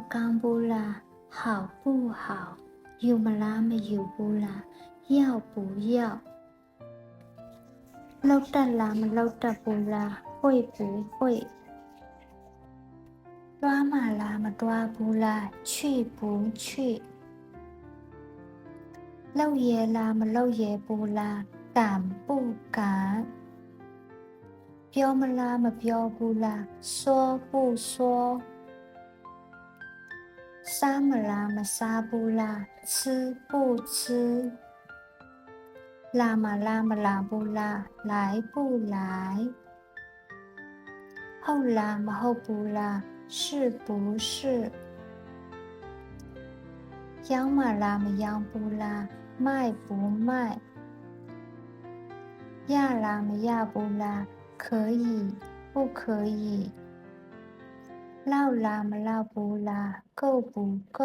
刚不啦？好不好？有么啦没有不啦？要不要？လောက်တက်လားမလောက်တက်ဘူးလား会不会တွားမှာလားမတွားဘူးလား去不去လောက်ရဲလားမလောက်ရဲဘူးလား敢不敢ပြောမလားမပြောဘူးလား说不说စားမလားမစားဘူးလား吃不吃လာမလားမလာဘူးလား来不来ဟုတ်လားမဟုတ်ဘူးလား是不是ရောင်းမလားမရောင်းဘူးလား卖不卖ရလားမရဘူးလား可以不可以လောက်လားမလောက်ဘူးလား够不够